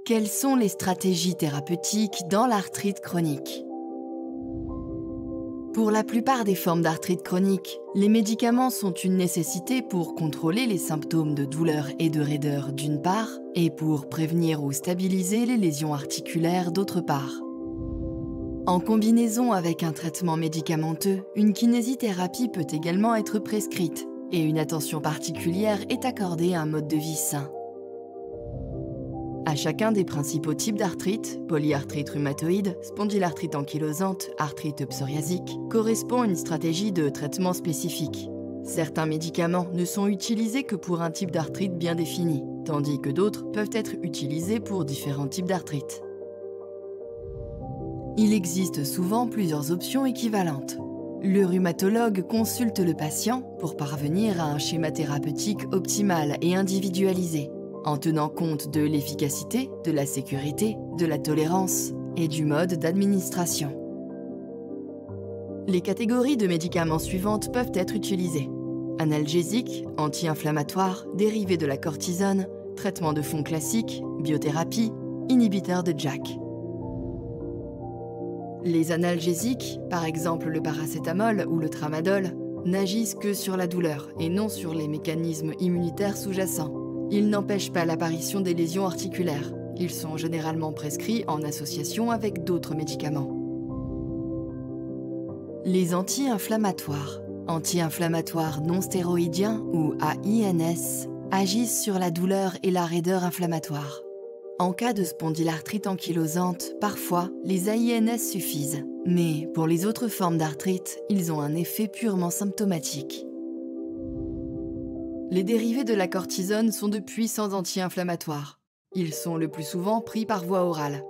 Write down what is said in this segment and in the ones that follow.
Quelles sont les stratégies thérapeutiques dans l'arthrite chronique? Pour la plupart des formes d'arthrite chronique, les médicaments sont une nécessité pour contrôler les symptômes de douleur et de raideur d'une part, et pour prévenir ou stabiliser les lésions articulaires d'autre part. En combinaison avec un traitement médicamenteux, une kinésithérapie peut également être prescrite, et une attention particulière est accordée à un mode de vie sain. À chacun des principaux types d'arthrite, polyarthrite rhumatoïde, spondylarthrite ankylosante, arthrite psoriasique, correspond une stratégie de traitement spécifique. Certains médicaments ne sont utilisés que pour un type d'arthrite bien défini, tandis que d'autres peuvent être utilisés pour différents types d'arthrite. Il existe souvent plusieurs options équivalentes. Le rhumatologue consulte le patient pour parvenir à un schéma thérapeutique optimal et individualisé, en tenant compte de l'efficacité, de la sécurité, de la tolérance et du mode d'administration. Les catégories de médicaments suivantes peuvent être utilisées: analgésiques, anti-inflammatoires, dérivés de la cortisone, traitement de fond classique, biothérapie, inhibiteurs de JAK. Les analgésiques, par exemple le paracétamol ou le tramadol, n'agissent que sur la douleur et non sur les mécanismes immunitaires sous-jacents. Ils n'empêchent pas l'apparition des lésions articulaires. Ils sont généralement prescrits en association avec d'autres médicaments. Les anti-inflammatoires non stéroïdiens ou AINS, agissent sur la douleur et la raideur inflammatoire. En cas de spondylarthrite ankylosante, parfois, les AINS suffisent. Mais pour les autres formes d'arthrite, ils ont un effet purement symptomatique. Les dérivés de la cortisone sont de puissants anti-inflammatoires. Ils sont le plus souvent pris par voie orale.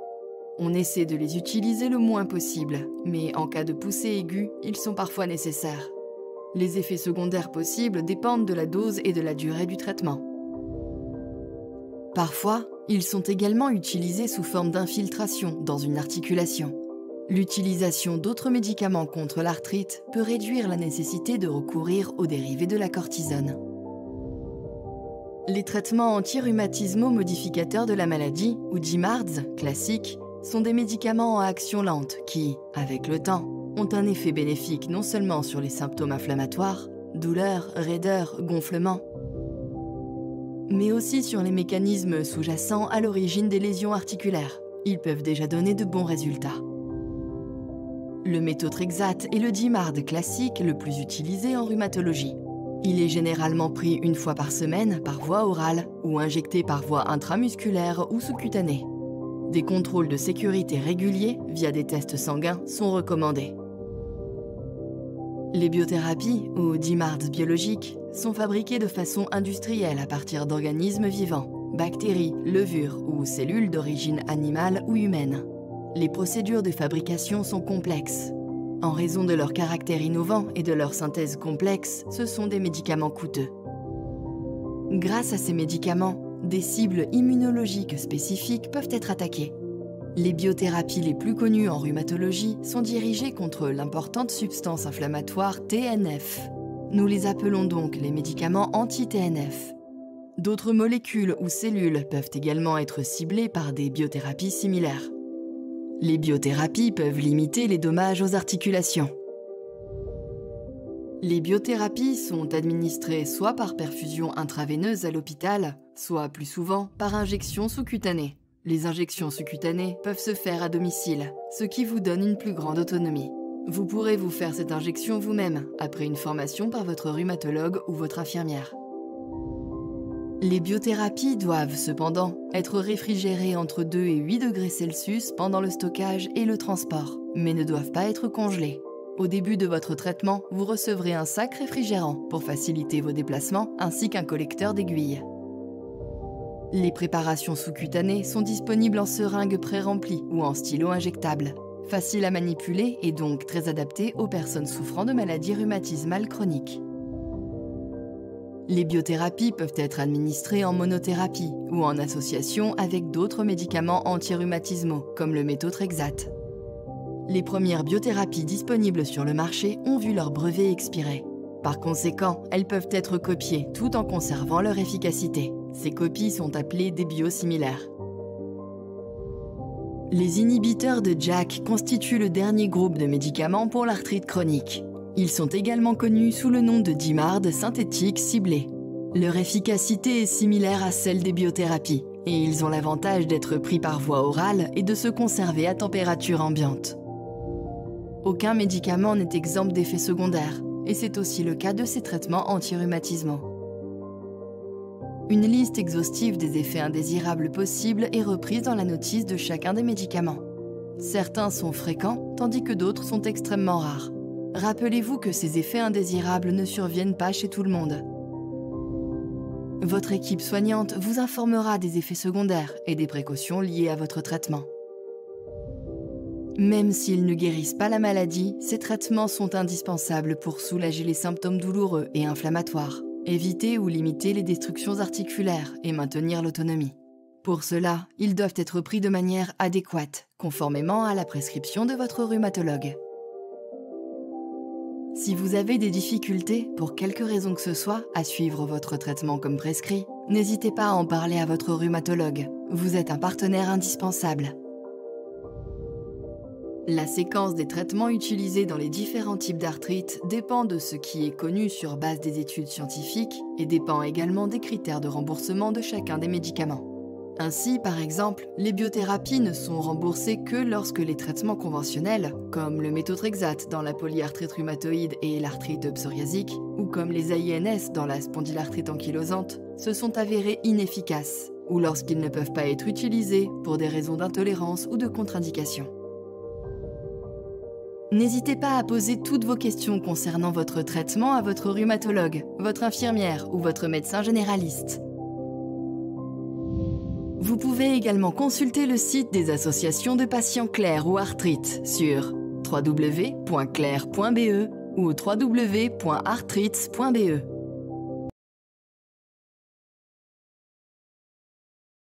On essaie de les utiliser le moins possible, mais en cas de poussée aiguë, ils sont parfois nécessaires. Les effets secondaires possibles dépendent de la dose et de la durée du traitement. Parfois, ils sont également utilisés sous forme d'infiltration dans une articulation. L'utilisation d'autres médicaments contre l'arthrite peut réduire la nécessité de recourir aux dérivés de la cortisone. Les traitements antirhumatismaux modificateurs de la maladie, ou DMARDs, classiques, sont des médicaments à action lente qui, avec le temps, ont un effet bénéfique non seulement sur les symptômes inflammatoires, douleurs, raideurs, gonflements, mais aussi sur les mécanismes sous-jacents à l'origine des lésions articulaires. Ils peuvent déjà donner de bons résultats. Le méthotrexate est le DMARD classique le plus utilisé en rhumatologie. Il est généralement pris une fois par semaine par voie orale ou injecté par voie intramusculaire ou sous-cutanée. Des contrôles de sécurité réguliers via des tests sanguins sont recommandés. Les biothérapies, ou DMARDs biologiques, sont fabriquées de façon industrielle à partir d'organismes vivants, bactéries, levures ou cellules d'origine animale ou humaine. Les procédures de fabrication sont complexes. En raison de leur caractère innovant et de leur synthèse complexe, ce sont des médicaments coûteux. Grâce à ces médicaments, des cibles immunologiques spécifiques peuvent être attaquées. Les biothérapies les plus connues en rhumatologie sont dirigées contre l'importante substance inflammatoire TNF. Nous les appelons donc les médicaments anti-TNF. D'autres molécules ou cellules peuvent également être ciblées par des biothérapies similaires. Les biothérapies peuvent limiter les dommages aux articulations. Les biothérapies sont administrées soit par perfusion intraveineuse à l'hôpital, soit plus souvent par injection sous-cutanée. Les injections sous-cutanées peuvent se faire à domicile, ce qui vous donne une plus grande autonomie. Vous pourrez vous faire cette injection vous-même, après une formation par votre rhumatologue ou votre infirmière. Les biothérapies doivent cependant être réfrigérées entre 2 et 8 degrés Celsius pendant le stockage et le transport, mais ne doivent pas être congelées. Au début de votre traitement, vous recevrez un sac réfrigérant pour faciliter vos déplacements ainsi qu'un collecteur d'aiguilles. Les préparations sous-cutanées sont disponibles en seringues pré-remplies ou en stylo injectable. Faciles à manipuler et donc très adaptées aux personnes souffrant de maladies rhumatismales chroniques. Les biothérapies peuvent être administrées en monothérapie ou en association avec d'autres médicaments antirhumatismaux, comme le méthotrexate. Les premières biothérapies disponibles sur le marché ont vu leur brevet expirer. Par conséquent, elles peuvent être copiées tout en conservant leur efficacité. Ces copies sont appelées des biosimilaires. Les inhibiteurs de JAK constituent le dernier groupe de médicaments pour l'arthrite chronique. Ils sont également connus sous le nom de DIMARD synthétiques ciblés. Leur efficacité est similaire à celle des biothérapies, et ils ont l'avantage d'être pris par voie orale et de se conserver à température ambiante. Aucun médicament n'est exempt d'effets secondaires, et c'est aussi le cas de ces traitements antirhumatismaux. Une liste exhaustive des effets indésirables possibles est reprise dans la notice de chacun des médicaments. Certains sont fréquents, tandis que d'autres sont extrêmement rares. Rappelez-vous que ces effets indésirables ne surviennent pas chez tout le monde. Votre équipe soignante vous informera des effets secondaires et des précautions liées à votre traitement. Même s'ils ne guérissent pas la maladie, ces traitements sont indispensables pour soulager les symptômes douloureux et inflammatoires, éviter ou limiter les destructions articulaires et maintenir l'autonomie. Pour cela, ils doivent être pris de manière adéquate, conformément à la prescription de votre rhumatologue. Si vous avez des difficultés, pour quelque raison que ce soit, à suivre votre traitement comme prescrit, n'hésitez pas à en parler à votre rhumatologue. Vous êtes un partenaire indispensable. La séquence des traitements utilisés dans les différents types d'arthrite dépend de ce qui est connu sur base des études scientifiques et dépend également des critères de remboursement de chacun des médicaments. Ainsi, par exemple, les biothérapies ne sont remboursées que lorsque les traitements conventionnels, comme le méthotrexate dans la polyarthrite rhumatoïde et l'arthrite psoriasique, ou comme les AINS dans la spondylarthrite ankylosante, se sont avérés inefficaces, ou lorsqu'ils ne peuvent pas être utilisés pour des raisons d'intolérance ou de contre-indication. N'hésitez pas à poser toutes vos questions concernant votre traitement à votre rhumatologue, votre infirmière ou votre médecin généraliste. Vous pouvez également consulter le site des associations de patients Claire ou Arthrite sur www.claire.be ou www.arthrites.be.